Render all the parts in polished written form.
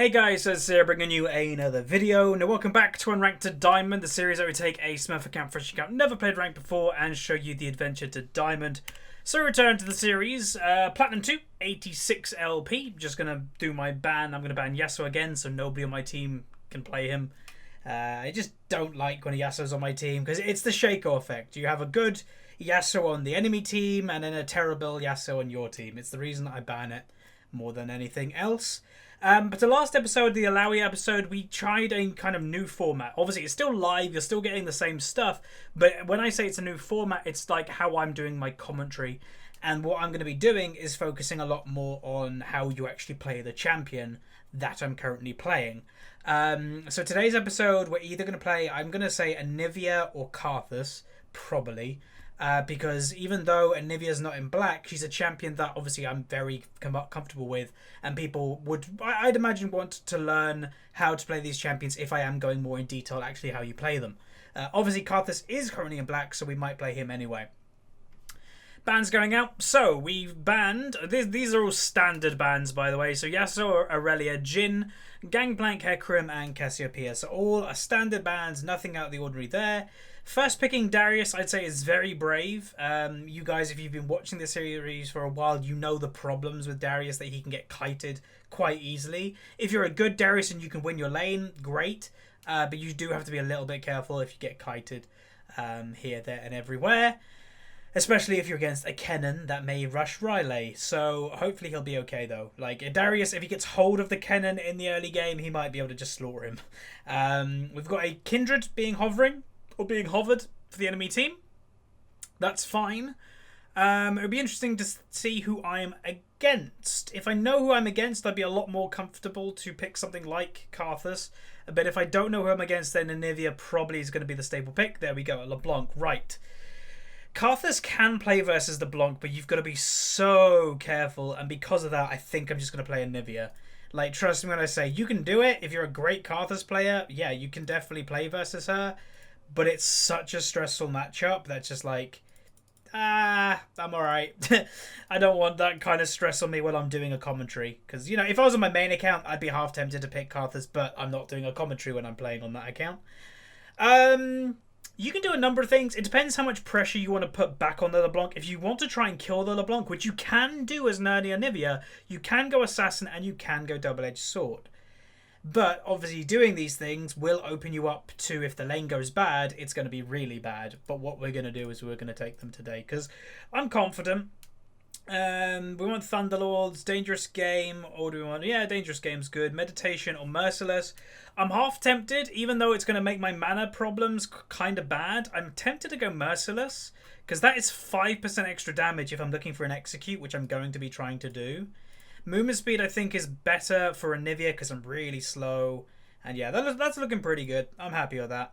Hey guys, so it's bringing you another video. Now welcome back to Unranked to Diamond, the series where we take a Smurf account, fresh account, never played ranked before, and show you the adventure to Diamond. So return to the series, Platinum 2, 86 LP. Just gonna do my ban. I'm gonna ban Yasuo again, so nobody on my team can play him. I just don't like when Yasuo's on my team, because it's the Shaco effect. You have a good Yasuo on the enemy team, and then a terrible Yasuo on your team. It's the reason I ban it more than anything else. But the last episode, the Alawi episode, we tried a kind of new format. Obviously, it's still live. You're still getting the same stuff. But when I say it's a new format, it's like how I'm doing my commentary. And what I'm going to be doing is focusing a lot more on how you actually play the champion that I'm currently playing. So today's episode, we're either going to play, I'm going to say Anivia or Karthus, probably. Because even though Anivia's not in black, she's a champion that obviously I'm very comfortable with, and people would, I'd imagine, want to learn how to play these champions if I am going more in detail actually how you play them. Obviously Karthus is currently in black, so we might play him anyway. Bans going out. So we've banned, these are all standard bans by the way, so Yasuo, Aurelia, Jhin, Gangplank, Hecarim and Cassiopeia. So all are standard bans, nothing out of the ordinary there. First picking Darius, I'd say, is very brave. You guys, if you've been watching this series for a while, you know the problems with Darius, that he can get kited quite easily. If you're a good Darius and you can win your lane, great. But you do have to be a little bit careful if you get kited here, there and everywhere. Especially if you're against a Kennen that may rush Riley. So hopefully he'll be okay though. Like Darius, if he gets hold of the Kennen in the early game, he might be able to just slaughter him. We've got a Kindred being hovered for the enemy team. That's fine. It would be interesting to see who I'm against. If I know who I'm against, I'd be a lot more comfortable to pick something like Karthus. But if I don't know who I'm against, then Anivia probably is going to be the staple pick. There we go, LeBlanc, right. Karthus can play versus LeBlanc, but you've got to be so careful. And because of that, I think I'm just going to play Anivia. Like, trust me when I say you can do it. If you're a great Karthus player, yeah, you can definitely play versus her. But it's such a stressful matchup that's just like, I'm alright. I don't want that kind of stress on me while I'm doing a commentary. Because, you know, if I was on my main account, I'd be half tempted to pick Karthus, but I'm not doing a commentary when I'm playing on that account. You can do a number of things. It depends how much pressure you want to put back on the LeBlanc. If you want to try and kill the LeBlanc, which you can do as nerdy Anivia, you can go Assassin and you can go Double-Edged Sword. But obviously doing these things will open you up to, if the lane goes bad, it's going to be really bad. But what we're going to do is we're going to take them today because I'm confident. We want Thunderlords, Dangerous Game, or do we want... Yeah, Dangerous Game's good. Meditation or Merciless. I'm half tempted, even though it's going to make my mana problems kind of bad. I'm tempted to go Merciless because that is 5% extra damage if I'm looking for an Execute, which I'm going to be trying to do. Movement speed, I think, is better for Anivia because I'm really slow. And yeah, that's looking pretty good. I'm happy with that.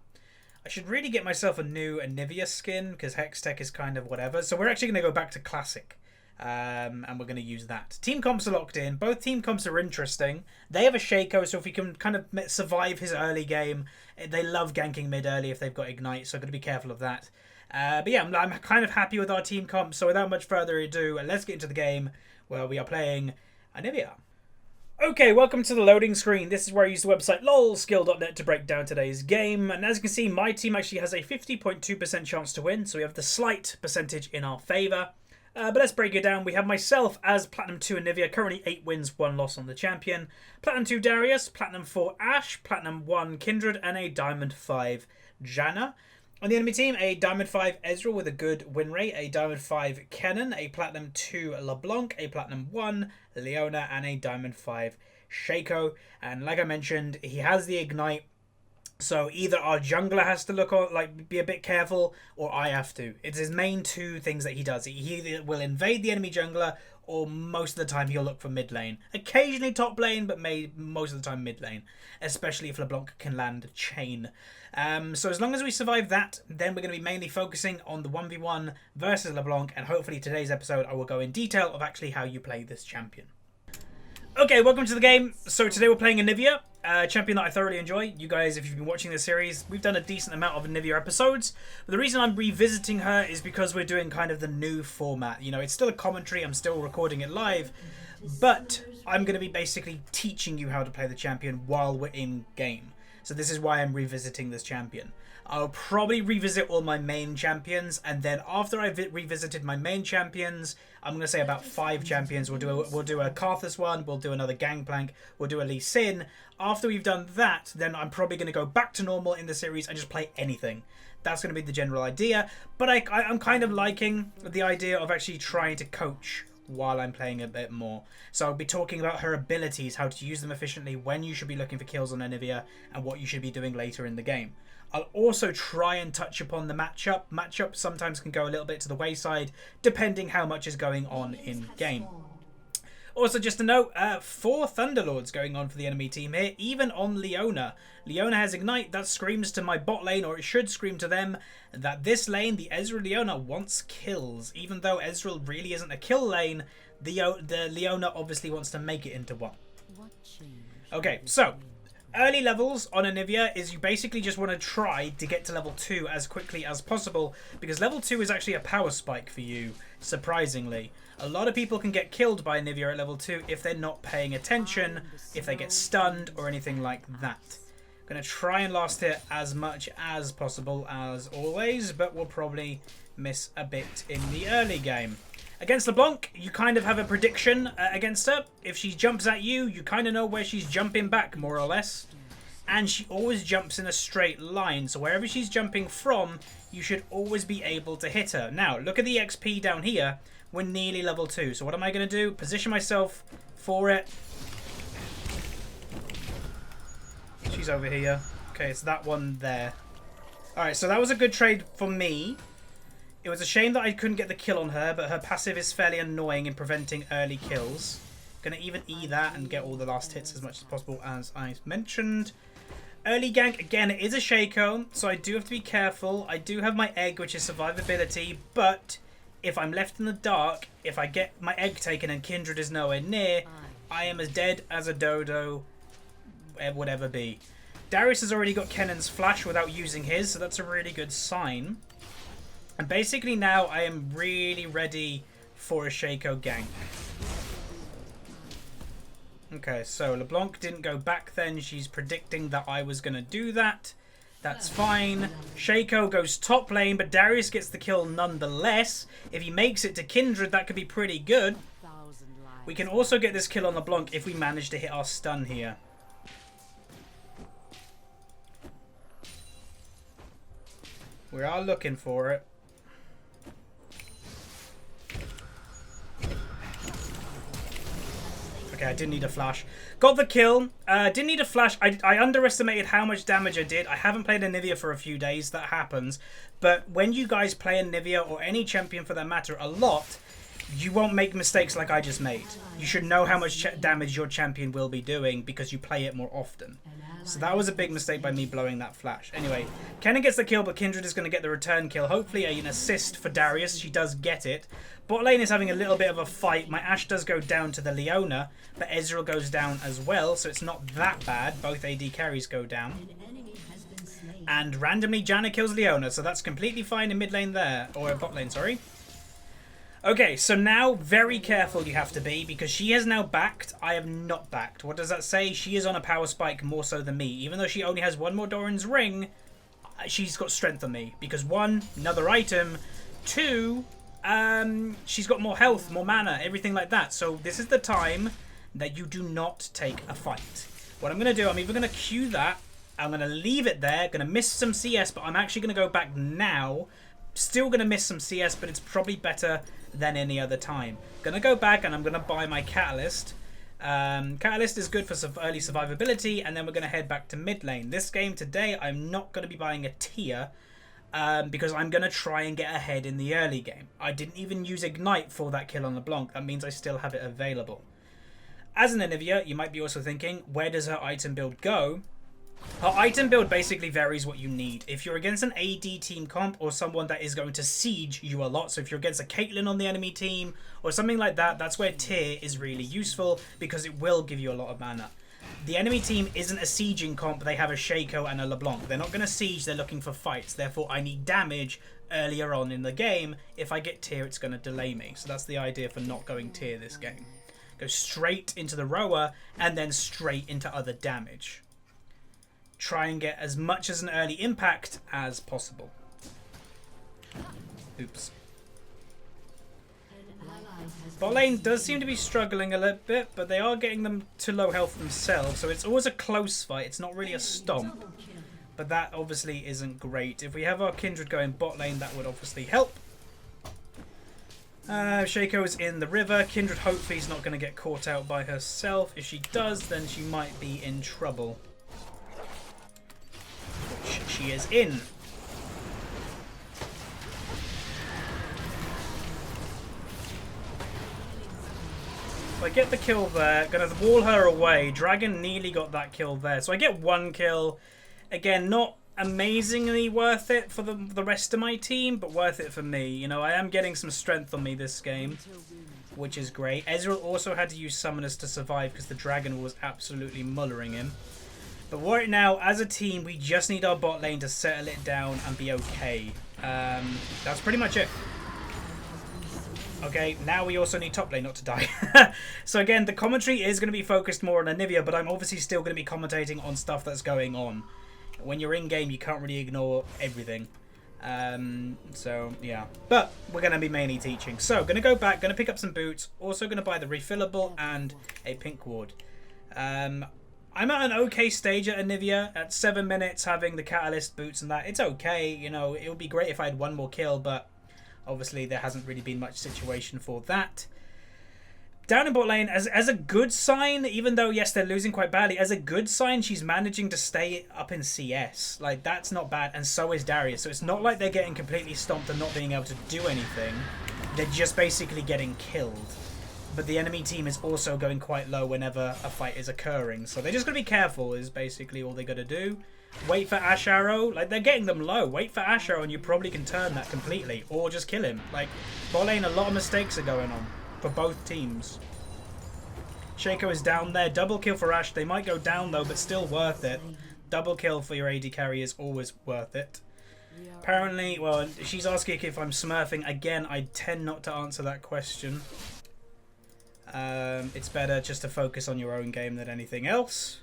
I should really get myself a new Anivia skin because Hextech is kind of whatever. So we're actually going to go back to Classic. And we're going to use that. Team comps are locked in. Both team comps are interesting. They have a Shaco, so if we can kind of survive his early game, they love ganking mid early if they've got Ignite, so I've got to be careful of that. But yeah, I'm kind of happy with our team comp. So without much further ado, let's get into the game where we are playing Anivia. Okay, welcome to the loading screen. This is where I use the website lolskill.net to break down today's game. And as you can see, my team actually has a 50.2% chance to win, so we have the slight percentage in our favour. But let's break it down. We have myself as Platinum 2 Anivia, currently 8 wins, 1 loss on the champion. Platinum 2 Darius, Platinum 4 Ashe, Platinum 1 Kindred, and a Diamond 5 Janna. On the enemy team, a Diamond 5 Ezreal with a good win rate, a Diamond 5 Kennen, a Platinum 2 LeBlanc, a Platinum 1 Leona, and a Diamond 5 Shaco. And like I mentioned, he has the Ignite, so either our jungler has to look on, like, be a bit careful, or I have to. It's his main two things that he does. He either will invade the enemy jungler, or most of the time he'll look for mid lane. Occasionally top lane, but most of the time mid lane. Especially if LeBlanc can land chain. So as long as we survive that, then we're going to be mainly focusing on the 1v1 versus LeBlanc. And hopefully today's episode I will go in detail of actually how you play this champion. Okay, welcome to the game. So today we're playing Anivia, a champion that I thoroughly enjoy. You guys, if you've been watching this series, we've done a decent amount of Anivia episodes. But the reason I'm revisiting her is because we're doing kind of the new format. You know, it's still a commentary. I'm still recording it live. But I'm going to be basically teaching you how to play the champion while we're in game. So this is why I'm revisiting this champion. I'll probably revisit all my main champions, and then after I've revisited my main champions, I'm going to say about 5 champions. We'll do a Karthus one, we'll do another Gangplank, we'll do a Lee Sin. After we've done that, then I'm probably going to go back to normal in the series and just play anything. That's going to be the general idea, but I'm kind of liking the idea of actually trying to coach while I'm playing a bit more. So I'll be talking about her abilities, how to use them efficiently, when you should be looking for kills on Anivia, and what you should be doing later in the game. I'll also try and touch upon the matchup. Matchup sometimes can go a little bit to the wayside, depending how much is going on in game. Also, just a note, 4 Thunderlords going on for the enemy team here, even on Leona. Leona has Ignite, that screams to my bot lane, or it should scream to them, that this lane, the Ezreal Leona, wants kills. Even though Ezreal really isn't a kill lane, the Leona obviously wants to make it into one. Okay, so early levels on Anivia is you basically just want to try to get to level 2 as quickly as possible, because level 2 is actually a power spike for you, surprisingly. A lot of people can get killed by Anivia at level 2 if they're not paying attention, if they get stunned or anything like that. I'm going to try and last it as much as possible as always, but we'll probably miss a bit in the early game. Against LeBlanc, you kind of have a prediction against her. If she jumps at you, you kind of know where she's jumping back, more or less. And she always jumps in a straight line, so wherever she's jumping from, you should always be able to hit her. Now, look at the XP down here. We're nearly level 2, so what am I going to do? Position myself for it. She's over here. Okay, it's that one there. Alright, so that was a good trade for me. It was a shame that I couldn't get the kill on her, but her passive is fairly annoying in preventing early kills. Gonna even E that and get all the last hits as much as possible, as I mentioned. Early gank, again, it is a Shaco, so I do have to be careful. I do have my egg, which is survivability, but if I'm left in the dark, if I get my egg taken and Kindred is nowhere near, I am as dead as a dodo would ever be. Darius has already got Kennen's flash without using his, so that's a really good sign. And basically now I am really ready for a Shaco gank. Okay, so LeBlanc didn't go back then. She's predicting that I was going to do that. That's fine. Shaco goes top lane, but Darius gets the kill nonetheless. If he makes it to Kindred, that could be pretty good. We can also get this kill on LeBlanc if we manage to hit our stun here. We are looking for it. Okay, I didn't need a flash. Got the kill. Didn't need a flash. I underestimated how much damage I did. I haven't played Anivia for a few days. That happens. But when you guys play Anivia, or any champion for that matter, a lot, you won't make mistakes like I just made. You should know how much damage your champion will be doing because you play it more often. So that was a big mistake by me blowing that flash. Anyway, Kennen gets the kill, but Kindred is going to get the return kill. Hopefully an assist for Darius. She does get it. Bot lane is having a little bit of a fight. My Ashe does go down to the Leona, but Ezreal goes down as well, so it's not that bad. Both AD carries go down. And randomly Janna kills Leona, so that's completely fine in mid lane there. Or bot lane, sorry. Okay, so now very careful you have to be, because she has now backed. I have not backed. What does that say? She is on a power spike more so than me. Even though she only has one more Doran's ring, she's got strength on me. Because 1, another item. 2, she's got more health, more mana, everything like that. So this is the time that you do not take a fight. What I'm going to do, I'm either going to queue that, I'm going to leave it there, going to miss some CS, but I'm actually going to go back now. Still going to miss some CS, but it's probably better than any other time. Going to go back and I'm going to buy my Catalyst. Catalyst is good for early survivability, and then we're going to head back to mid lane. This game today, I'm not going to be buying a tier, because I'm going to try and get ahead in the early game. I didn't even use Ignite for that kill on LeBlanc. That means I still have it available. As an Anivia, you might be also thinking, where does her item build go? Her item build basically varies what you need. If you're against an AD team comp or someone that is going to siege you a lot, so if you're against a Caitlyn on the enemy team or something like that, that's where tier is really useful because it will give you a lot of mana. The enemy team isn't a sieging comp, they have a Shaco and a LeBlanc. They're not going to siege, they're looking for fights. Therefore, I need damage earlier on in the game. If I get tier, it's going to delay me. So that's the idea for not going tier this game. Go straight into the rower and then straight into other damage. Try and get as much as an early impact as possible. Oops. Bot lane does seem to be struggling a little bit, but they are getting them to low health themselves, so it's always a close fight. It's not really a stomp, but that obviously isn't great. If we have our Kindred going bot lane, that would obviously help. Shaco is in the river. Kindred hopefully is not going to get caught out by herself. If she does, then she might be in trouble. Which she is in. So I get the kill there. Gonna wall her away. Dragon nearly got that kill there. So I get one kill. Again, not amazingly worth it for the rest of my team, but worth it for me. You know, I am getting some strength on me this game, which is great. Ezreal also had to use summoners to survive because the dragon was absolutely mullering him. But right now, as a team, we just need our bot lane to settle it down and be okay. That's pretty much it. Okay, now we also need top lane not to die. So again, the commentary is going to be focused more on Anivia, but I'm obviously still going to be commentating on stuff that's going on. When you're in-game, you can't really ignore everything. So, yeah. But we're going to be mainly teaching. So, going to go back, going to pick up some boots. Also going to buy the refillable and a pink ward. I'm at an okay stage at Anivia. At 7 minutes, having the catalyst boots and that. It's okay. You know, it would be great if I had one more kill, but obviously, there hasn't really been much situation for that. Down in bot lane, as a good sign, even though, yes, they're losing quite badly, as a good sign, she's managing to stay up in CS. Like, that's not bad, and so is Darius. So it's not like they're getting completely stomped and not being able to do anything. They're just basically getting killed. But the enemy team is also going quite low whenever a fight is occurring. So they're just going to be careful is basically all they got to do. Wait for Ash Arrow. Like, they're getting them low. Wait for Ash Arrow and you probably can turn that completely. Or just kill him. Like, bot lane, a lot of mistakes are going on for both teams. Shaco is down there. Double kill for Ash. They might go down though, but still worth it. Double kill for your AD carry is always worth it. Apparently, well, she's asking if I'm smurfing. Again, I tend not to answer that question. It's better just to focus on your own game than anything else.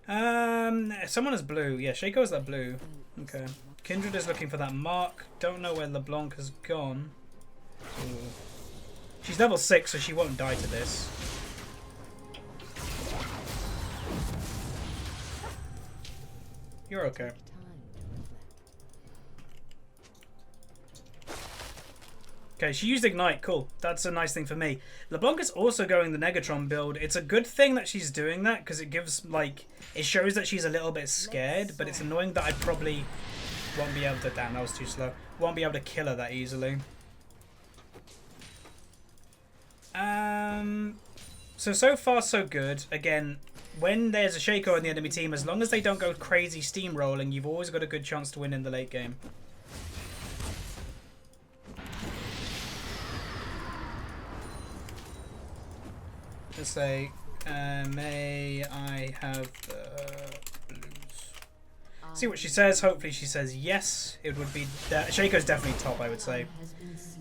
Someone has blue. Yeah, Shaco has that blue. Okay. Kindred is looking for that mark. Don't know where LeBlanc has gone. Ooh. She's level 6, so she won't die to this. You're okay. Okay, she used Ignite. Cool. That's a nice thing for me. LeBlanc is also going the Negatron build. It's a good thing that she's doing that because it gives, like, it shows that she's a little bit scared, but it's annoying that I probably won't be able to... Damn, that was too slow. Won't be able to kill her that easily. So far, so good. Again, when there's a Shaco on the enemy team, as long as they don't go crazy steamrolling, you've always got a good chance to win in the late game. Just say, may I have the blues? See what she says. Hopefully she says yes. It would be... Shaco's definitely top, I would say.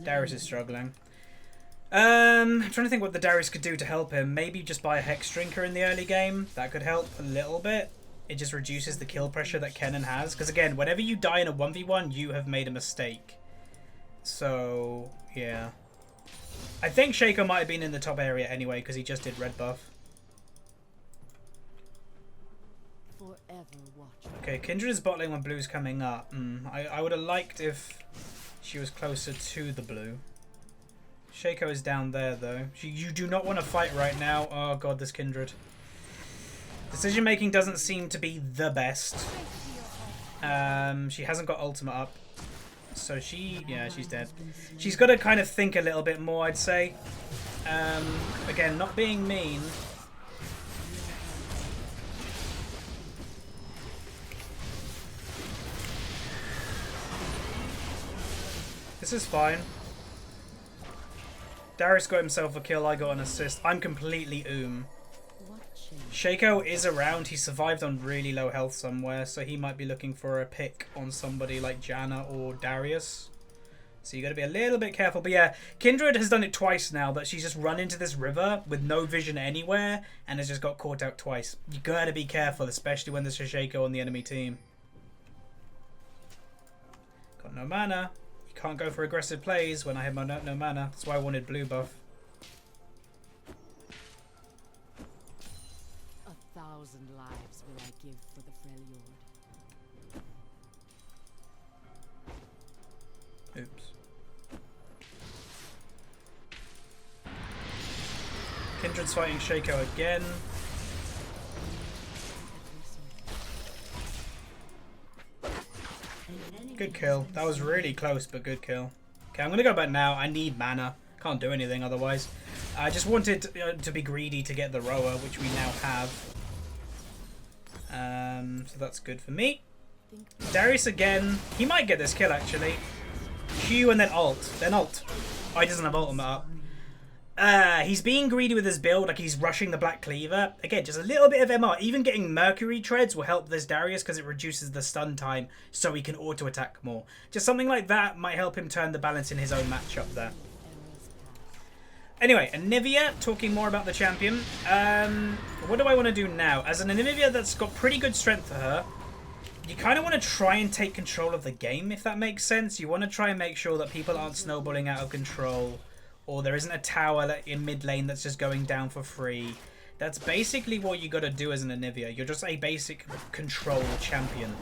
Darius is struggling. I'm trying to think what the Darius could do to help him. Maybe just buy a Hex Drinker in the early game. That could help a little bit. It just reduces the kill pressure that Kennen has. Because again, whenever you die in a 1v1, you have made a mistake. So, yeah. I think Shaco might have been in the top area anyway, because he just did red buff. Okay, Kindred is bottling when blue's coming up. I would have liked if she was closer to the blue. Shaco is down there, though. You do not want to fight right now. Oh, God, this Kindred. Decision making doesn't seem to be the best. She hasn't got ultimate up. So yeah, she's dead. She's got to kind of think a little bit more, I'd say. Again, not being mean. This is fine. Darius got himself a kill, I got an assist. I'm completely Shaco is around. He survived on really low health somewhere, so he might be looking for a pick on somebody like Janna or Darius. So you got to be a little bit careful. But yeah, Kindred has done it twice now, that she's just run into this river with no vision anywhere and has just got caught out twice. You got to be careful, especially when there's a Shaco on the enemy team. Got no mana. You can't go for aggressive plays when I have no mana. That's why I wanted blue buff. 1,000 lives will I give for the Freljord. Oops. Kindred's fighting Shaco again. Good kill. That was really close, but good kill. Okay, I'm going to go back now. I need mana. Can't do anything otherwise. I just wanted to be greedy to get the rower, which we now have. So that's good for me. Darius again. He might get this kill, actually. Q and then ult. Then ult. Oh, he doesn't have ultimate up. He's being greedy with his build, like he's rushing the Black Cleaver. Again, just a little bit of MR. Even getting Mercury Treads will help this Darius because it reduces the stun time so he can auto-attack more. Just something like that might help him turn the balance in his own matchup there. Anyway, Anivia, talking more about the champion. What do I want to do now? As an Anivia that's got pretty good strength for her, you kind of want to try and take control of the game, if that makes sense. You want to try and make sure that people aren't snowballing out of control, or there isn't a tower in mid lane that's just going down for free. That's basically what you got to do as an Anivia. You're just a basic control champion.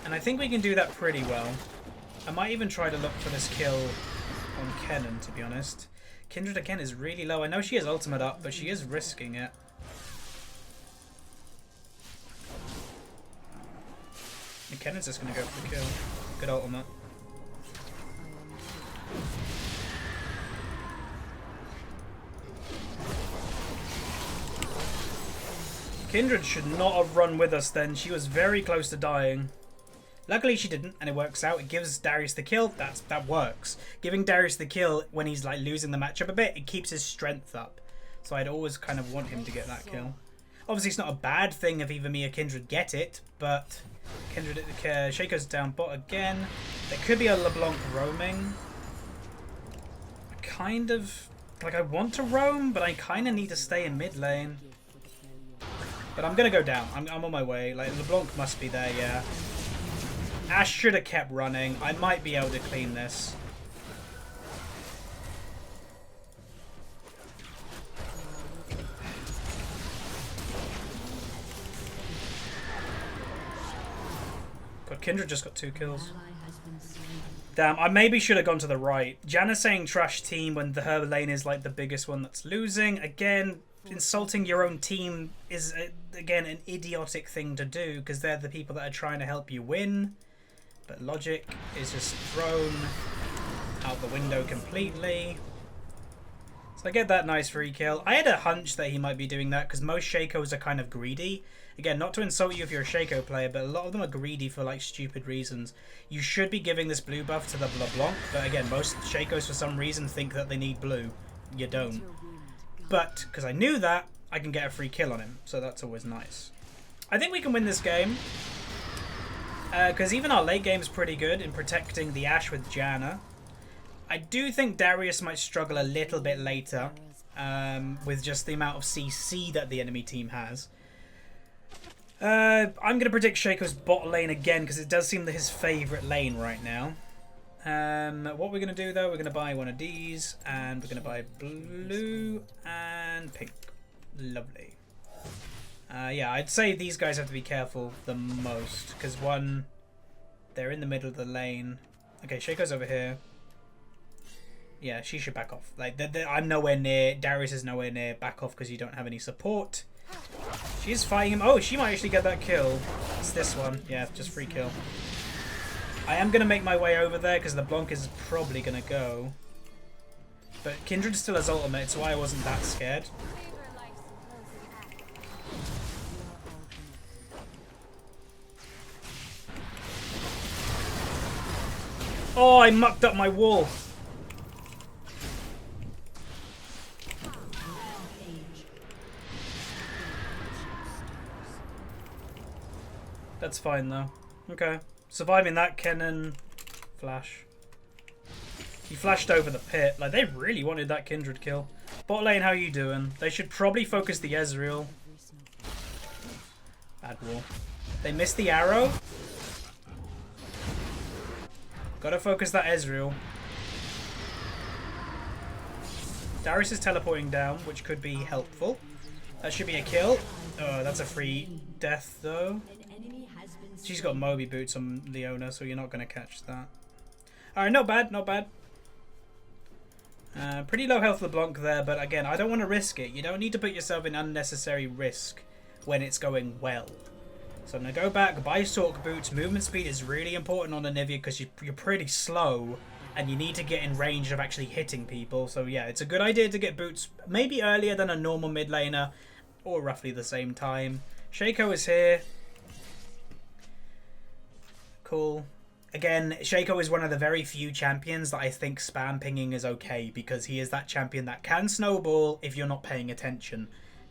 And I think we can do that pretty well. I might even try to look for this kill on Kennen, to be honest. Kindred again is really low. I know she has ultimate up, but she is risking it. And Kennen's just going to go for the kill. Good ultimate. Kindred should not have run with us then. She was very close to dying. Luckily she didn't, and it works out. It gives Darius the kill. That works. Giving Darius the kill when he's like losing the matchup a bit, it keeps his strength up. So I'd always kind of want him to get that kill. Obviously it's not a bad thing if either me or Kindred get it, but Kindred, Shaco's down bot again. There could be a LeBlanc roaming. I kind of, like I want to roam, but I kind of need to stay in mid lane. But I'm going to go down. I'm on my way. Like LeBlanc must be there, yeah. Ash should have kept running. I might be able to clean this. God, Kindred just got 2 kills. Damn, I maybe should have gone to the right. Janna's saying trash team when her lane is like the biggest one that's losing. Again, insulting your own team is, again, an idiotic thing to do because they're the people that are trying to help you win. But logic is just thrown out the window completely. So I get that nice free kill. I had a hunch that he might be doing that because most Shakos are kind of greedy. Again, not to insult you if you're a Shaco player, but a lot of them are greedy for like stupid reasons. You should be giving this blue buff to the LeBlanc, but again, most Shakos for some reason think that they need blue. You don't. But because I knew that, I can get a free kill on him, so that's always nice. I think we can win this game. Because even our late game is pretty good in protecting the Ashe with Janna. I do think Darius might struggle a little bit later with just the amount of CC that the enemy team has. I'm going to predict Shaco's bot lane again because it does seem his favourite lane right now. What we're going to do though, we're going to buy one of these and we're going to buy blue and pink. Lovely. Yeah, I'd say these guys have to be careful the most because one, they're in the middle of the lane. Okay, Shaco's over here. Yeah, she should back off. Like, I'm nowhere near. Darius is nowhere near. Back off because you don't have any support. She's fighting him. Oh, she might actually get that kill. It's this one. Yeah, just free kill. I am going to make my way over there because the LeBlanc is probably going to go. But Kindred still has ultimate, so I wasn't that scared. Oh, I mucked up my wall. That's fine though. Okay. Surviving that, Kennen. Flash. He flashed over the pit. Like, they really wanted that Kindred kill. Bot lane, how you doing? They should probably focus the Ezreal. Bad wall. They missed the arrow. Gotta focus that Ezreal. Darius is teleporting down, which could be helpful. That should be a kill. Oh, that's a free death, though. She's got Moby boots on Leona, so you're not going to catch that. Alright, not bad, not bad. Pretty low health LeBlanc there, but again, I don't want to risk it. You don't need to put yourself in unnecessary risk when it's going well. So I'm going to go back, buy Sork boots. Movement speed is really important on Anivia because you're pretty slow and you need to get in range of actually hitting people. So yeah, it's a good idea to get boots maybe earlier than a normal mid laner or roughly the same time. Shaco is here. Cool. Again, Shaco is one of the very few champions that I think spam pinging is okay because he is that champion that can snowball if you're not paying attention.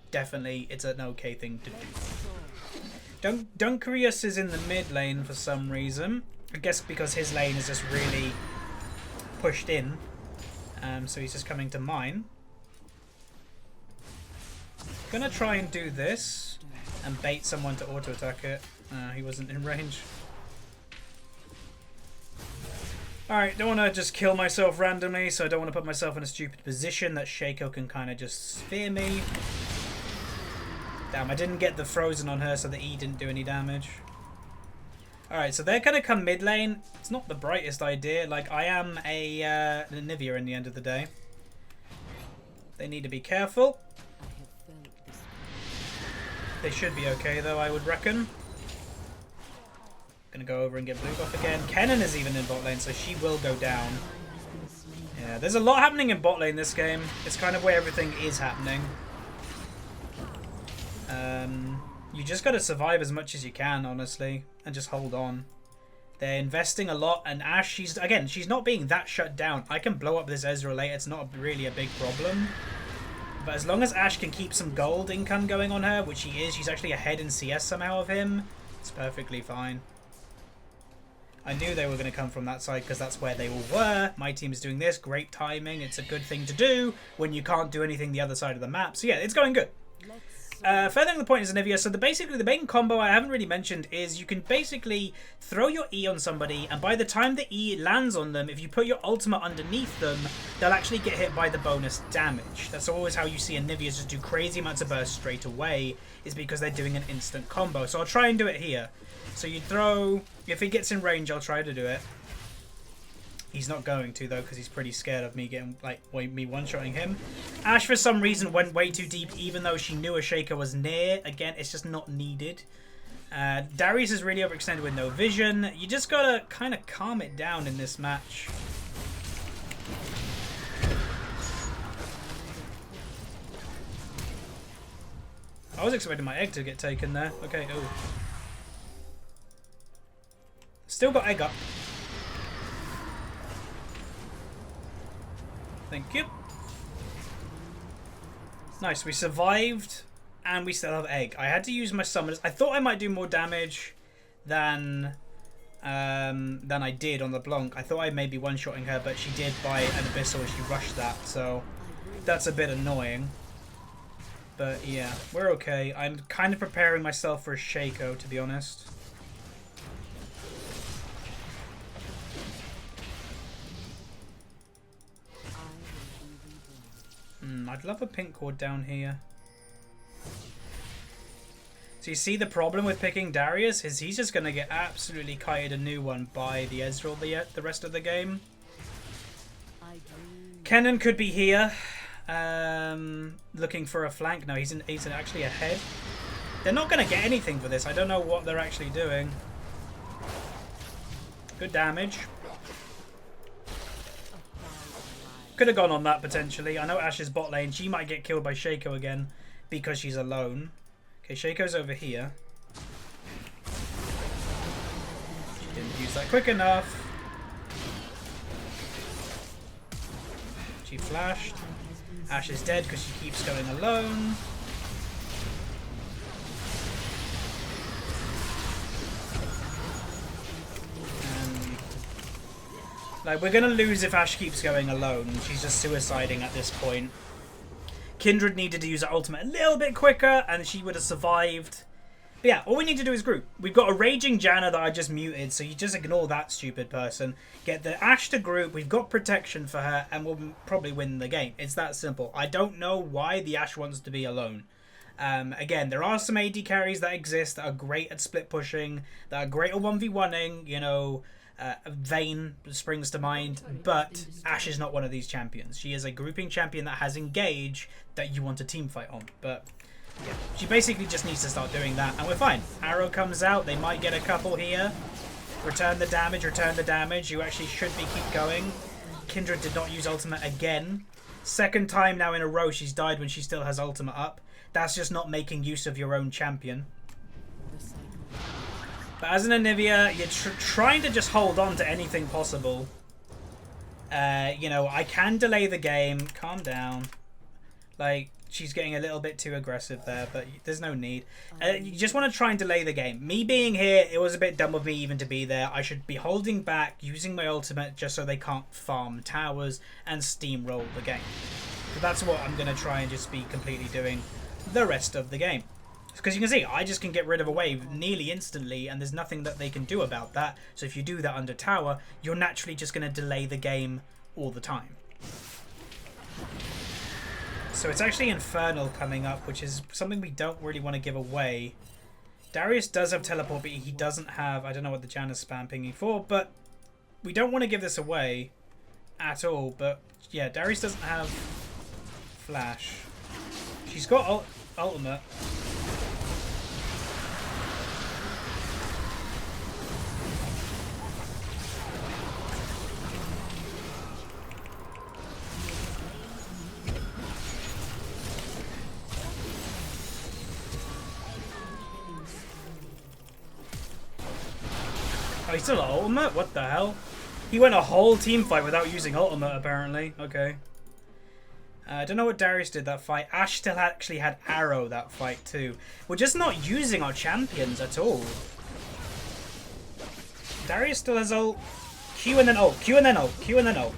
Definitely, it's an okay thing to do. Dunkerius is in the mid lane for some reason. I guess because his lane is just really pushed in. So he's just coming to mine. Gonna try and do this and bait someone to auto attack it. He wasn't in range. Alright, don't want to just kill myself randomly, so I don't want to put myself in a stupid position that Shaco can kind of just spear me. Damn, I didn't get the frozen on her, so the E didn't do any damage. Alright, so they're going to come mid lane. It's not the brightest idea. Like, I am an Anivia in the end of the day. They need to be careful. They should be okay, though, I would reckon. Gonna go over and get blue buff again. Kennen is even in bot lane, so she will go down. Yeah, there's a lot happening in bot lane this game. It's kind of where everything is happening. You just gotta survive as much as you can, honestly, and just hold on. They're investing a lot, and Ashe, she's not being that shut down. I can blow up this Ezreal later. It's not really a big problem. But as long as Ashe can keep some gold income going on her, which she is, she's actually ahead in CS somehow of him, it's perfectly fine. I knew they were going to come from that side because that's where they all were. My team is doing this. Great timing. It's a good thing to do when you can't do anything the other side of the map. So yeah, it's going good. Furthering the point is Anivia. So basically the main combo I haven't really mentioned is you can basically throw your E on somebody, and by the time the E lands on them, if you put your ultimate underneath them, they'll actually get hit by the bonus damage. That's always how you see Anivia just do crazy amounts of burst straight away, is because they're doing an instant combo. So I'll try and do it here. So you throw, if he gets in range, I'll try to do it. He's not going to, though, because he's pretty scared of me getting, like, me one-shotting him. Ashe, for some reason, went way too deep, even though she knew a Shaker was near. Again, it's just not needed. Darius is really overextended with no vision. You just gotta kind of calm it down in this match. I was expecting my egg to get taken there. Okay, oh. Still got egg up. Thank you. Nice, we survived and we still have egg. I had to use my summoners. I thought I might do more damage than I did on the Blanc. I thought I may be one-shotting her, but she did buy an Abyssal and she rushed that, so that's a bit annoying. But yeah, we're okay. I'm kind of preparing myself for a Shaco, to be honest. I'd love a pink cord down here. So you see the problem with picking Darius is he's just going to get absolutely kited a new one by the Ezreal the rest of the game. Kennen could be here, looking for a flank. No, he's actually ahead. They're not going to get anything for this. I don't know what they're actually doing. Good damage. Could have gone on that potentially. I know Ashe's bot lane. She might get killed by Shaco again because she's alone. Okay, Shaco's over here. Didn't use that quick enough. She flashed. Ashe is dead because she keeps going alone. Like, we're going to lose if Ashe keeps going alone. She's just suiciding at this point. Kindred needed to use her ultimate a little bit quicker, and she would have survived. But yeah, all we need to do is group. We've got a Raging Janna that I just muted, so you just ignore that stupid person. Get the Ashe to group, we've got protection for her, and we'll probably win the game. It's that simple. I don't know why the Ashe wants to be alone. Again, there are some AD carries that exist that are great at split pushing, that are great at 1v1ing, you know... Vayne springs to mind, but Ashe is not one of these champions. She is a grouping champion that has engage that you want a team fight on. But yeah, she basically just needs to start doing that, and we're fine. Arrow comes out, they might get a couple here. Return the damage, return the damage. You actually should be keep going. Kindred did not use ultimate again. Second time now in a row she's died when she still has ultimate up. That's just not making use of your own champion. But as an Anivia, you're trying to just hold on to anything possible. You know, I can delay the game. Calm down. Like, she's getting a little bit too aggressive there, but there's no need. You just want to try and delay the game. Me being here, it was a bit dumb of me even to be there. I should be holding back, using my ultimate just so they can't farm towers and steamroll the game. So that's what I'm going to try and just be completely doing the rest of the game. Because you can see, I just can get rid of a wave nearly instantly, and there's nothing that they can do about that. So if you do that under tower, you're naturally just going to delay the game all the time. So it's actually Infernal coming up, which is something we don't really want to give away. Darius does have teleport, but he doesn't have... I don't know what the Janna's spam pinging for, but we don't want to give this away at all. But yeah, Darius doesn't have flash. She's got ultimate. Oh, he's still got ultimate? What the hell? He went a whole team fight without using ultimate, apparently. Okay. I don't know what Darius did that fight. Ashe still actually had arrow that fight too. We're just not using our champions at all. Darius still has ult. Q and then ult. Q and then ult. Q and then ult.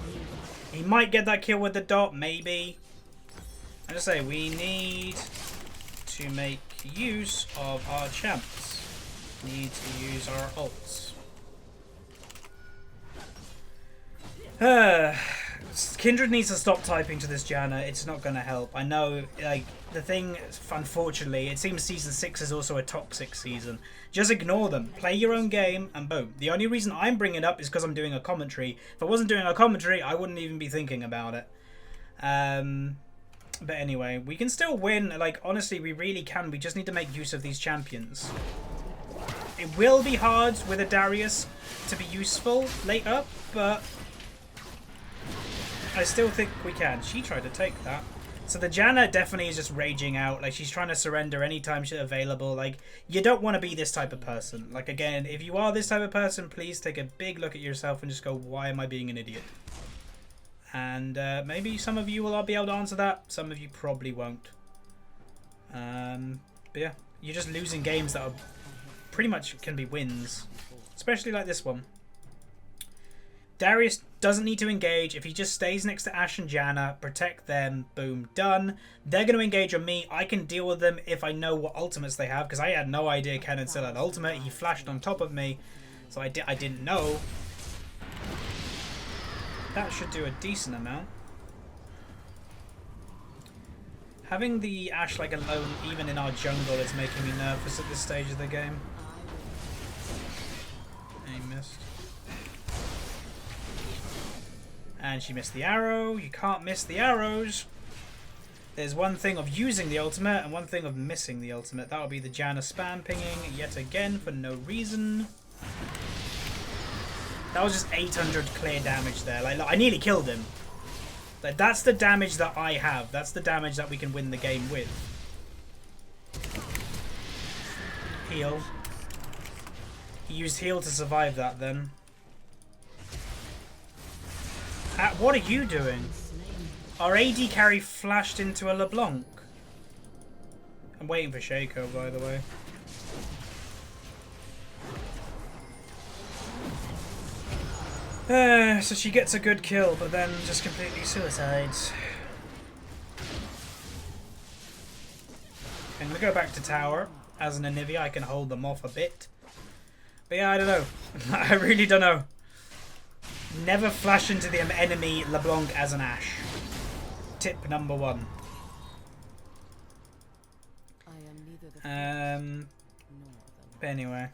He might get that kill with the dot, maybe. I just say we need to make use of our champs. Need to use our ults. Kindred needs to stop typing to this Janna. It's not going to help. I know, like, the thing, unfortunately, it seems Season 6 is also a toxic season. Just ignore them. Play your own game, and boom. The only reason I'm bringing it up is because I'm doing a commentary. If I wasn't doing a commentary, I wouldn't even be thinking about it. But anyway, we can still win. Like, honestly, we really can. We just need to make use of these champions. It will be hard with a Darius to be useful later, but... I still think we can. She tried to take that. So the Janna definitely is just raging out. Like, she's trying to surrender anytime she's available. Like, you don't want to be this type of person. Like, again, if you are this type of person, please take a big look at yourself and just go, why am I being an idiot? And maybe some of you will be able to answer that. Some of you probably won't. But yeah, you're just losing games that are pretty much can be wins. Especially like this one. Darius doesn't need to engage. If he just stays next to Ashe and Janna, protect them, boom, done. They're going to engage on me. I can deal with them if I know what ultimates they have, because I had no idea Kennen still had ultimate. He flashed on top of me, so I didn't know. That should do a decent amount. Having the Ashe like alone, even in our jungle, is making me nervous at this stage of the game. He missed. And she missed the arrow. You can't miss the arrows. There's one thing of using the ultimate and one thing of missing the ultimate. That will be the Janna spam pinging yet again for no reason. That was just 800 clear damage there. Like, I nearly killed him. Like, that's the damage that I have. That's the damage that we can win the game with. Heal. He used heal to survive that then. What are you doing? Our AD carry flashed into a LeBlanc. I'm waiting for Shaco, by the way. So she gets a good kill, but then just completely suicides. I'm gonna go back to tower. As an Anivia, I can hold them off a bit. But yeah, I don't know. I really don't know. Never flash into the enemy LeBlanc as an Ashe. Tip number 1. But anyway.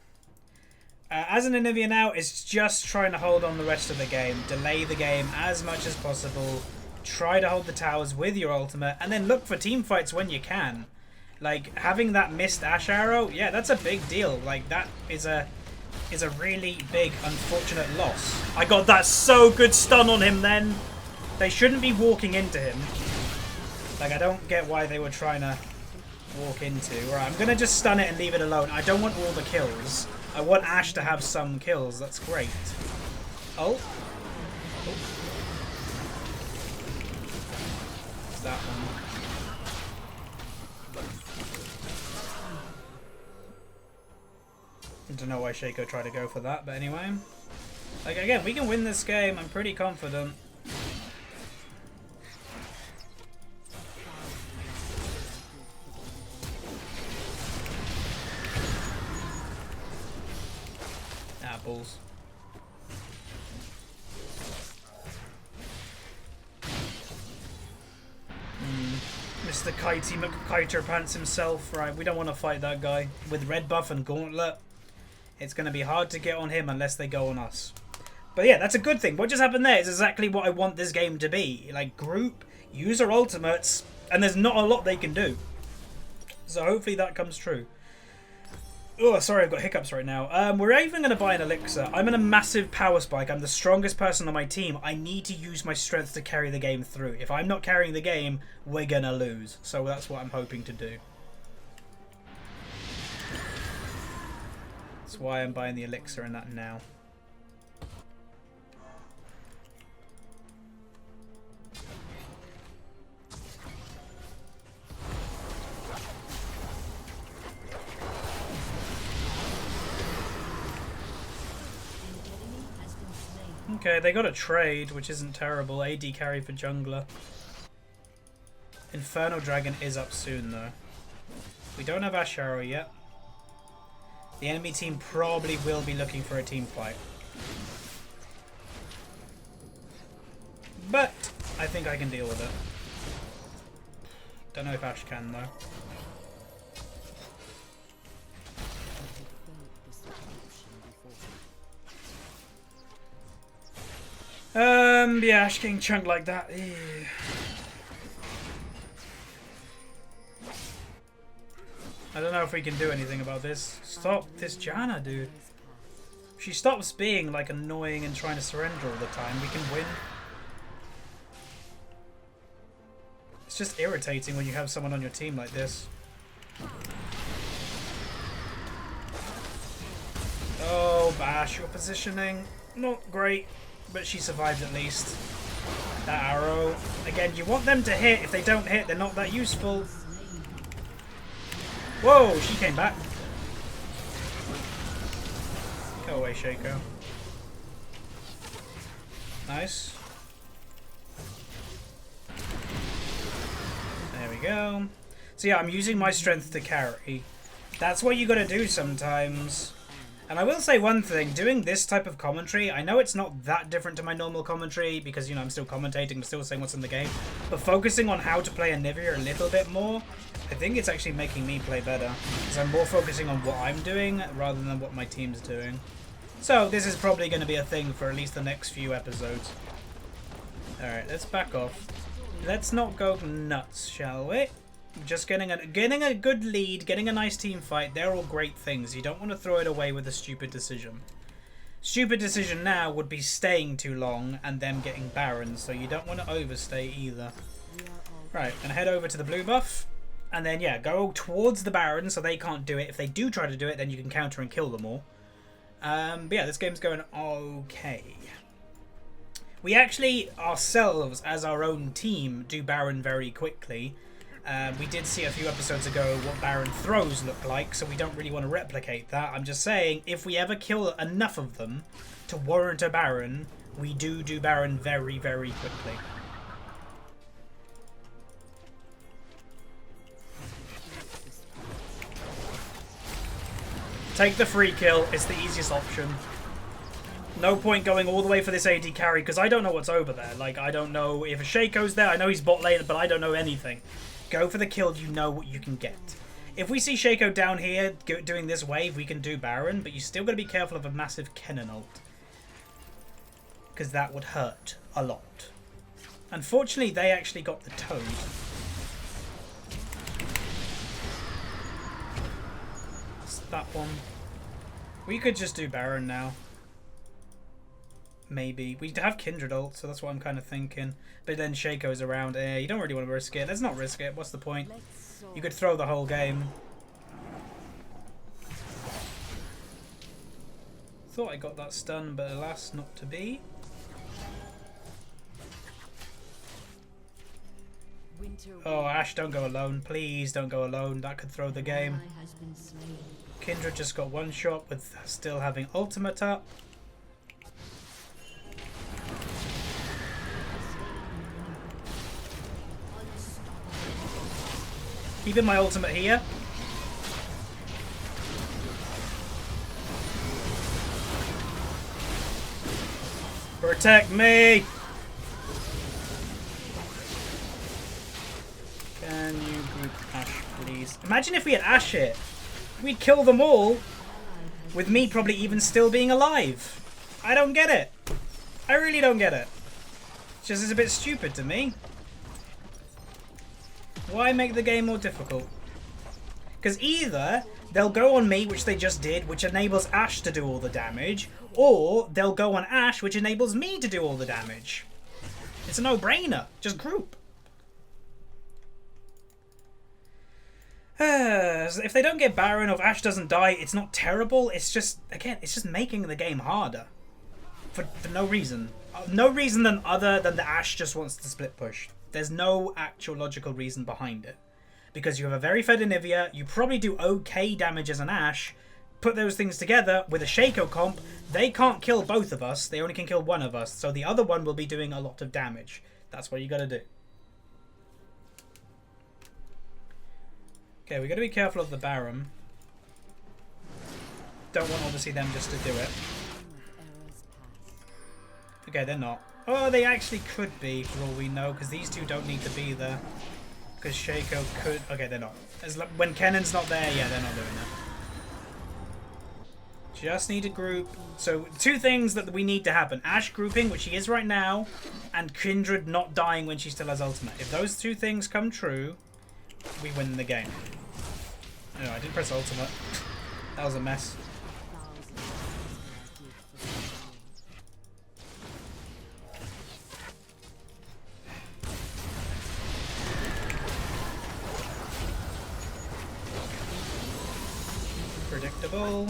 As an Anivia now, it's just trying to hold on the rest of the game. Delay the game as much as possible. Try to hold the towers with your ultimate. And then look for team fights when you can. Like, having that missed Ashe arrow, yeah, that's a big deal. Like, that is a really big, unfortunate loss. I got that so good stun on him then. They shouldn't be walking into him. Like, I don't get why they were trying to walk into. Right, I'm going to just stun it and leave it alone. I don't want all the kills. I want Ashe to have some kills. That's great. Oh. Oh. It's that one. I don't know why Shaco tried to go for that, but anyway. Like, again, we can win this game. I'm pretty confident. Ah, balls. Mr. Kitey McKiter Pants himself. Right, we don't want to fight that guy. With red buff and gauntlet, it's going to be hard to get on him unless they go on us. But yeah, that's a good thing. What just happened there is exactly what I want this game to be. Like, group, use our ultimates, and there's not a lot they can do. So hopefully that comes true. Oh, sorry, I've got hiccups right now. We're even going to buy an elixir. I'm in a massive power spike. I'm the strongest person on my team. I need to use my strength to carry the game through. If I'm not carrying the game, we're going to lose. So that's what I'm hoping to do. That's why I'm buying the elixir and that now. Okay, they got a trade, which isn't terrible. AD carry for jungler. Infernal Dragon is up soon, though. We don't have Ashe Arrow yet. The enemy team probably will be looking for a team fight. But I think I can deal with it. Don't know if Ashe can, though. Yeah, Ashe getting chunked like that. Ew. I don't know if we can do anything about this. Stop this Janna, dude. If she stops being like annoying and trying to surrender all the time, we can win. It's just irritating when you have someone on your team like this. Oh, Bash, your positioning. Not great. But she survived at least. That arrow. Again, you want them to hit. If they don't hit, they're not that useful. Whoa, she came back. Go away, Shaco. Nice. There we go. So yeah, I'm using my strength to carry. That's what you gotta do sometimes. And I will say one thing, doing this type of commentary, I know it's not that different to my normal commentary because, you know, I'm still commentating, I'm still saying what's in the game, but focusing on how to play Anivia a little bit more, I think it's actually making me play better because I'm more focusing on what I'm doing rather than what my team's doing. So this is probably going to be a thing for at least the next few episodes. Alright, let's back off. Let's not go nuts, shall we? Just getting a good lead, getting a nice team fight, they're all great things. You don't want to throw it away with a stupid decision. Stupid decision now would be staying too long and them getting barons, so you don't want to overstay either. Right, gonna head over to the blue buff, and then yeah, go towards the baron so they can't do it. If they do try to do it, then you can counter and kill them all. But yeah, this game's going okay. We actually, ourselves, as our own team, do baron very quickly. We did see a few episodes ago what Baron throws look like, so we don't really want to replicate that. I'm just saying, if we ever kill enough of them to warrant a Baron, we do Baron very, very quickly. Take the free kill. It's the easiest option. No point going all the way for this AD carry because I don't know what's over there. Like, I don't know if a Shaco's there. I know he's bot lane, but I don't know anything. Go for the kill. You know what you can get. If we see Shaco down here doing this wave, we can do Baron, but you still got to be careful of a massive Kennen ult. Because that would hurt a lot. Unfortunately, they actually got the Toad. That's that one. We could just do Baron now. Maybe. We have Kindred ult, so that's what I'm kind of thinking. But then Shaco's around. You don't really want to risk it. Let's not risk it. What's the point? You could throw the whole game. Thought I got that stun, but alas, not to be. Oh, Ashe, don't go alone. Please don't go alone. That could throw the game. Kindred just got one shot with still having ultimate up. Keeping my ultimate here. Protect me! Can you group Ashe, please? Imagine if we had Ashe here. We'd kill them all with me probably even still being alive. I don't get it. I really don't get it. It's just a bit stupid to me. Why make the game more difficult? Because either they'll go on me, which they just did, which enables Ashe to do all the damage, or they'll go on Ashe, which enables me to do all the damage. It's a no-brainer. Just group. If they don't get Baron or if Ashe doesn't die, it's not terrible. It's just, again, it's just making the game harder. For no reason. No reason other than the Ashe just wants to split push. There's no actual logical reason behind it. Because you have a very fed Anivia, you probably do okay damage as an Ashe. Put those things together with a Shaco comp, they can't kill both of us, they only can kill one of us. So the other one will be doing a lot of damage. That's what you gotta do. Okay, we gotta be careful of the Baron. Don't want obviously them just to do it. Okay, they're not. Oh, they actually could be, for all we know, because these two don't need to be there. Because Shaco could... Okay, they're not. When Kennen's not there, yeah, they're not doing that. Just need a group. So, two things that we need to happen. Ashe grouping, which she is right now, and Kindred not dying when she still has ultimate. If those two things come true, we win the game. No, I didn't press ultimate. That was a mess. Predictable.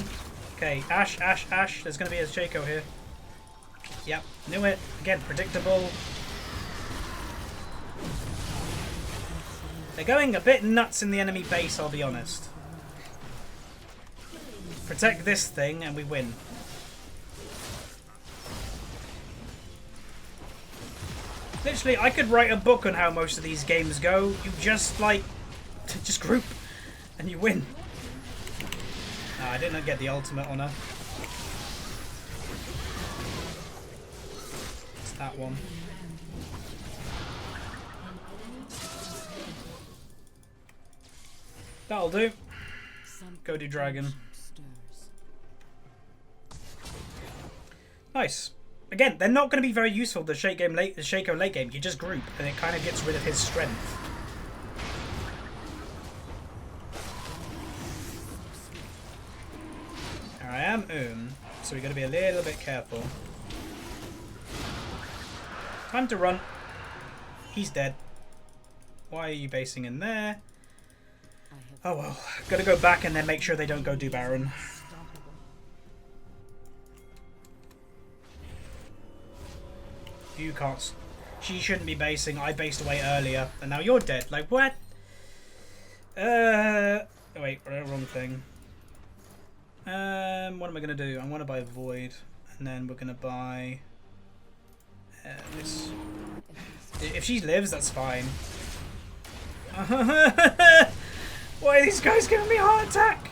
Okay, Ashe, Ashe, Ashe. There's going to be a Shaco here. Yep, knew it. Again, predictable. They're going a bit nuts in the enemy base, I'll be honest. Protect this thing and we win. Literally, I could write a book on how most of these games go. You just, like, just group and you win. I didn't get the ultimate on her. It's that one. That'll do. Go do dragon. Nice. Again, they're not going to be very useful, the Shaco late game. You just group and it kind of gets rid of his strength. I am so we got to be a little bit careful. Time to run. He's dead. Why are you basing in there? Oh well. Got to go back and then make sure they don't go do Baron. You can't. She shouldn't be basing. I based away earlier, and now you're dead. Like what? Oh, wait, wrong thing. What am I gonna do? I want to buy a Void, and then we're gonna buy If she lives, that's fine. Why are these guys giving me a heart attack?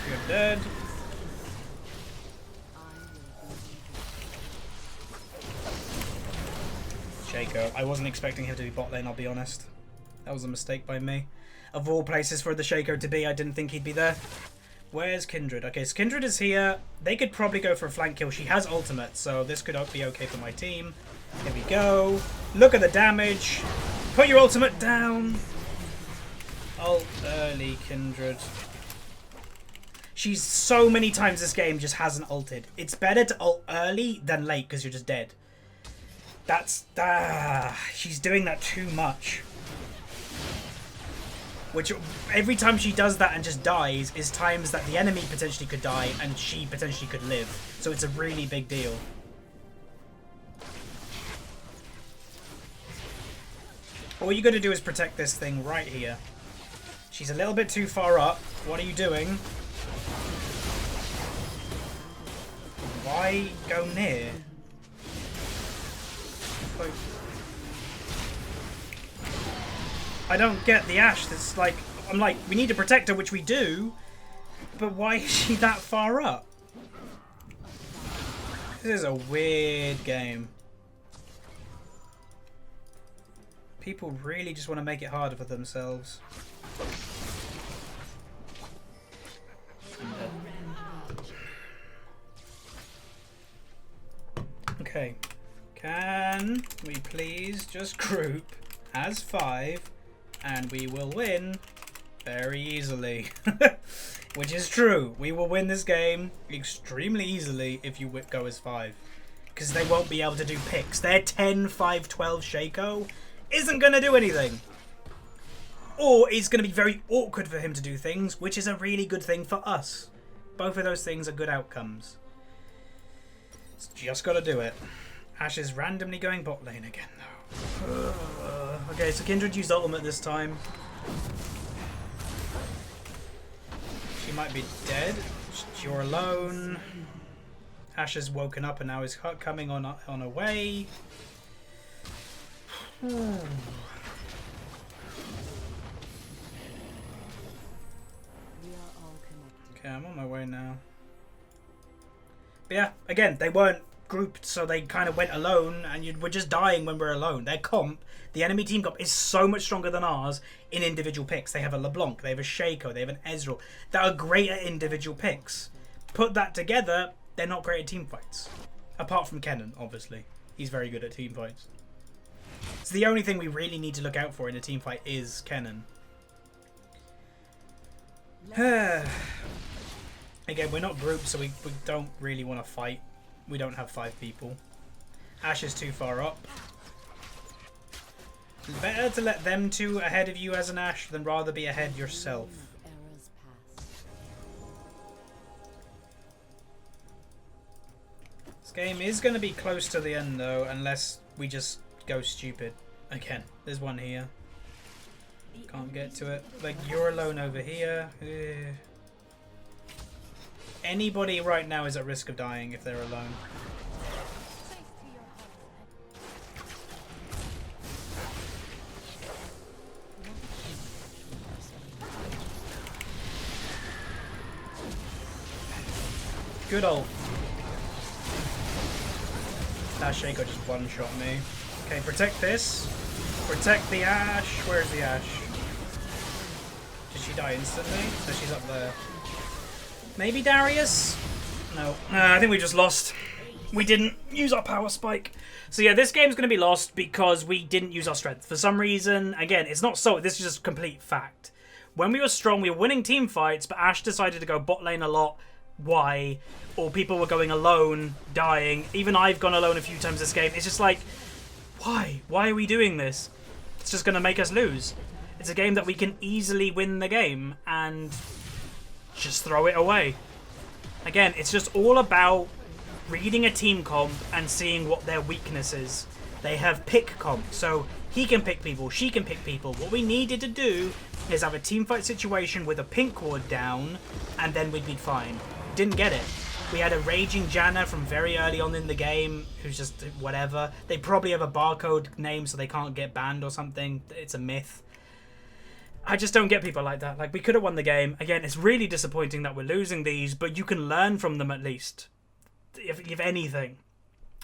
You're dead. Shaco. I wasn't expecting him to be bot lane, I'll be honest. That was a mistake by me. Of all places for the Shaco to be, I didn't think he'd be there. Where's Kindred? Okay, so Kindred is here. They could probably go for a flank kill. She has ultimate, so this could be okay for my team. Here we go. Look at the damage. Put your ultimate down. Ult early, Kindred. She's so many times this game just hasn't ulted. It's better to ult early than late because you're just dead. That's... she's doing that too much. Which, every time she does that and just dies, is times that the enemy potentially could die and she potentially could live. So it's a really big deal. All you got to do is protect this thing right here. She's a little bit too far up. What are you doing? Why go near? I don't get the Ashe. That's like, I'm like, we need to protect her, which we do, but why is she that far up? This is a weird game. People really just want to make it harder for themselves. Okay. Can we please just group as 5 and we will win very easily. Which is true. We will win this game extremely easily if you go as 5. Because they won't be able to do picks. Their 10, 5, 12 Shaco isn't going to do anything. Or it's going to be very awkward for him to do things, which is a really good thing for us. Both of those things are good outcomes. It's just got to do it. Ashe is randomly going bot lane again, though. Okay, so Kindred used ultimate this time. She might be dead. You're alone. Ashe has woken up and now is coming on her way. Okay, I'm on my way now. But yeah, again, they weren't grouped, so they kind of went alone, and we're just dying when we're alone. Their comp, the enemy team comp, is so much stronger than ours in individual picks. They have a LeBlanc, they have a Shaco, they have an Ezreal that are great at individual picks. Put that together, they're not great at team fights. Apart from Kennen, obviously. He's very good at team fights. So the only thing we really need to look out for in a team fight is Kennen. Again, we're not grouped, so we don't really want to fight. We don't have 5 people. Ashe is too far up. It's better to let them 2 ahead of you as an Ashe than rather be ahead yourself. This game is going to be close to the end though, unless we just go stupid. Again, there's one here. Can't get to it. Like, you're alone over here. Anybody right now is at risk of dying if they're alone. Good old. That Shaco just one-shot me. Okay, protect this. Protect the Ashe. Where's the Ashe? Did she die instantly? So she's up there. Maybe Darius? No. I think we just lost. We didn't use our power spike. So yeah, this game's going to be lost because we didn't use our strength. For some reason, again, it's not so. This is just complete fact. When we were strong, we were winning team fights, but Ashe decided to go bot lane a lot. Why? Or people were going alone, dying. Even I've gone alone a few times this game. It's just like, why? Why are we doing this? It's just going to make us lose. It's a game that we can easily win the game and just throw it away. Again, it's just all about reading a team comp and seeing what their weakness is. They have pick comp, so he can pick people, she can pick people. What we needed to do is have a team fight situation with a pink ward down, and then we'd be fine. Didn't get it. We had a raging Janna from very early on in the game who's just whatever. They probably have a barcode name so they can't get banned or something. It's a myth. I just don't get people like that. Like, we could have won the game. Again, it's really disappointing that we're losing these, but you can learn from them at least, if anything.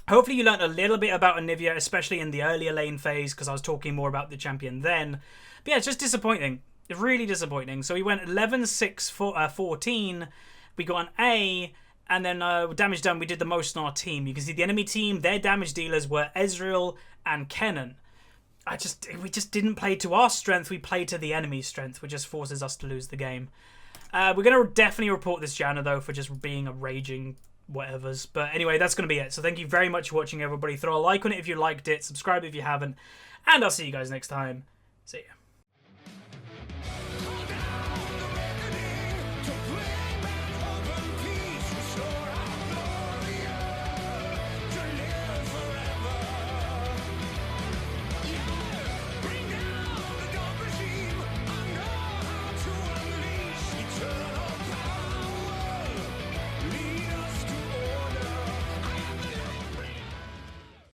Hopefully you learned a little bit about Anivia, especially in the earlier lane phase, because I was talking more about the champion then. But yeah, it's just disappointing. It's really disappointing. So we went 11-6-14. We got an A, and then damage done, we did the most on our team. You can see the enemy team, their damage dealers were Ezreal and Kennen. We just didn't play to our strength, we played to the enemy's strength, which just forces us to lose the game. We're going to definitely report this Janna, though, for just being a raging whatevers. But anyway, that's going to be it. So thank you very much for watching, everybody. Throw a like on it if you liked it, subscribe if you haven't, and I'll see you guys next time. See ya.